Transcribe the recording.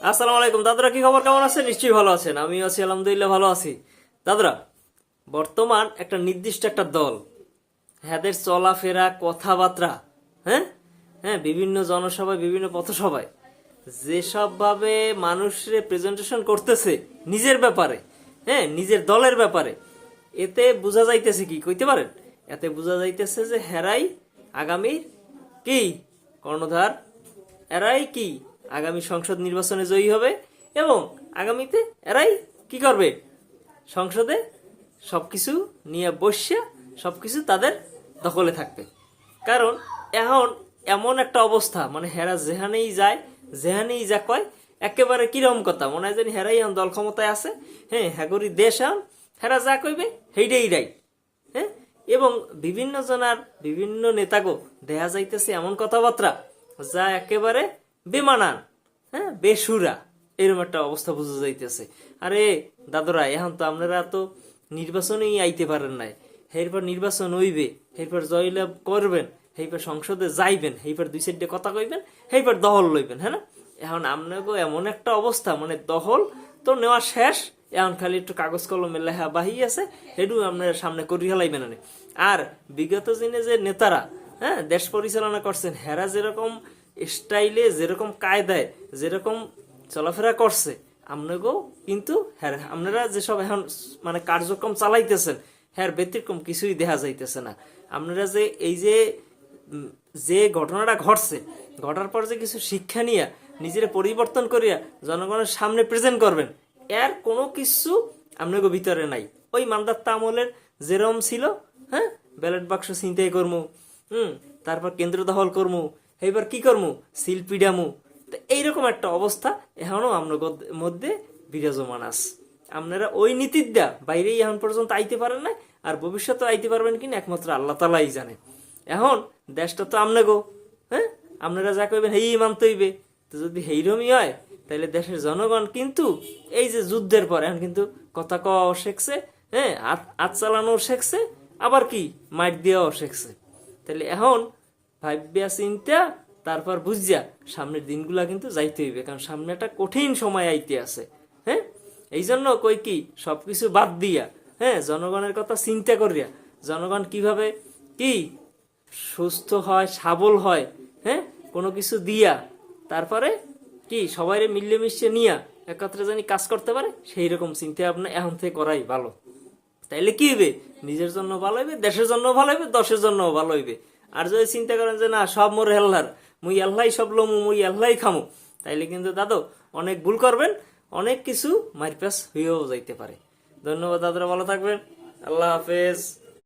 আসসালামু আলাইকুম দাদরা, কি খবর? কেমন আছেন? নিশ্চয়ই ভালো আছেন। আমিও আছি, আলহামদুলিল্লাহ ভালো আছি। দাদরা, বর্তমান একটা নির্দিষ্ট একটা দল, এদের চলাফেরা কথাবার্তা, হ্যাঁ হ্যাঁ, বিভিন্ন জনসভায় বিভিন্ন পথসভায় যেসব ভাবে মানুষের প্রেজেন্টেশন করতেছে নিজের ব্যাপারে, হ্যাঁ, নিজের দলের ব্যাপারে, এতে বোঝা যাইতেছে কি কইতে পারেন? এতে বোঝা যাইতেছে যে হেরাই আগামীর কি কর্ণধার, এরাই কি আগামী সংসদ নির্বাচনে জয়ী হবে এবং আগামীতে এরাই কি করবে, সংসদে সবকিছু নিয়ে বসে সবকিছু তাদের দখলে থাকবে। কারণ এখন এমন একটা অবস্থা, মানে হেরা যেখানেই যায়, যেখানেই যা কয়, একেবারে কিরম কথা মনে হয় জানি হেরাই এখন দল ক্ষমতায় আছে। হ্যাঁ, হ্যাগরি দেশ এখন হেরা যা কইবে সেইটাই রাইট। হ্যাঁ, এবং বিভিন্ন জনার বিভিন্ন নেতাগো দেখা যাইতেছে এমন কথাবার্তা যা একেবারে বেমানান, হ্যাঁ, বেসুরা, এরকম একটা অবস্থা বোঝা যাইতেছে। আরে দাদরা, এখন তো আপনারা তো নির্বাচনেই আইতে পারেন নাই, এরপর নির্বাচন হইবে, এরপর জয়লাভ করবেন, এইবার সংসদে যাইবেন, এইবার দুই সাইডে কথা কইবেন, এইবার দহল লইবেন, হ্যাঁ না? এখন আপনাকে এমন একটা অবস্থা, মানে দহল তো নেওয়া শেষ, এখন খালি একটু কাগজ কলমে লেখা বাহি আছে, সেটু আপনার সামনে করি হেলাইবেন না। আর বিগত দিনে যে নেতারা, হ্যাঁ, দেশ পরিচালনা করছেন, হেরা যেরকম স্টাইলে, যেরকম কায়দায়, যেরকম চলাফেরা করছে, আপনাকেও কিন্তু হ্যাঁ, আপনারা যেসব এখন মানে কার্যক্রম চালাইতেছেন, হ্যাঁ, ব্যতিক্রম কিছুই দেখা যাইতেছে না। আপনারা যে এই যে যে ঘটনাটা ঘটছে, ঘটার পর যে কিছু শিক্ষা নিয়ে নিজের পরিবর্তন করিয়া জনগণের সামনে প্রেজেন্ট করবেন, এর কোনো কিছু আপনাকে ভিতরে নাই। ওই মান্দার আমলের যেরম ছিল, হ্যাঁ, ব্যালট বাক্স ছিনতাই করমু, তারপর কেন্দ্র দখল করমু, এইবার কি করমু, সিল পিডামু, এইরকম একটা অবস্থা এখনো আপনার মধ্যে বিরাজমান আছে। আপনারা ওই নীতির দা বাইরেই এখন পর্যন্ত আইতে পারেন না, আর ভবিষ্যতে আইতে পারবেন কিনা একমাত্র আল্লাহ তালাই জানে। এখন দেশটা তো আমনে গো, হ্যাঁ, আপনারা যা কইবেন হেই মানতে হইবে। তো যদি হেইরমই হয়, তাহলে দেশের জনগণ কিন্তু এই যে যুদ্ধের পর এখন কিন্তু কথা কওয়াও শেখছে, হ্যাঁ, হাত চালানোও শেখছে, আবার কি মাইট দেওয়াও শেখছে। তাহলে এখন ভাবিয়া চিন্তা তারপর বুঝিয়া সামনের দিনগুলা কিন্তু যাইতে হইবে, কারণ সামনে একটা কঠিন সময় আইতে আছে। হ্যাঁ, এই জন্য কই কি সবকিছু বাদ দিয়া, হ্যাঁ, জনগণের কথা চিন্তা করিয়া জনগণ কিভাবে কি সুস্থ হয়, সাবল হয়, হ্যাঁ, কোনো কিছু দিয়া তারপরে কি সবাই মিলেমিশে নিয়া একত্রে জানি কাজ করতে পারে, সেই রকম চিন্তা ভাবনা এখন থেকে করাই ভালো। তাইলে কি হইবে, নিজের জন্য ভালো হইবে, দেশের জন্য ভালো হইবে, দশের জন্য ভালো হইবে। আর যদি চিন্তা করেন যে না সব মোর হেল্লার, মুই আল্লাহ সব লমু, মুই আল্লাহ খামু, তাইলে কিন্তু দাদু অনেক ভুল করবেন, অনেক কিছু মারপ্যাস হইয়াও যাইতে পারে। ধন্যবাদ দাদুরা, ভালো থাকবেন, আল্লাহ হাফেজ।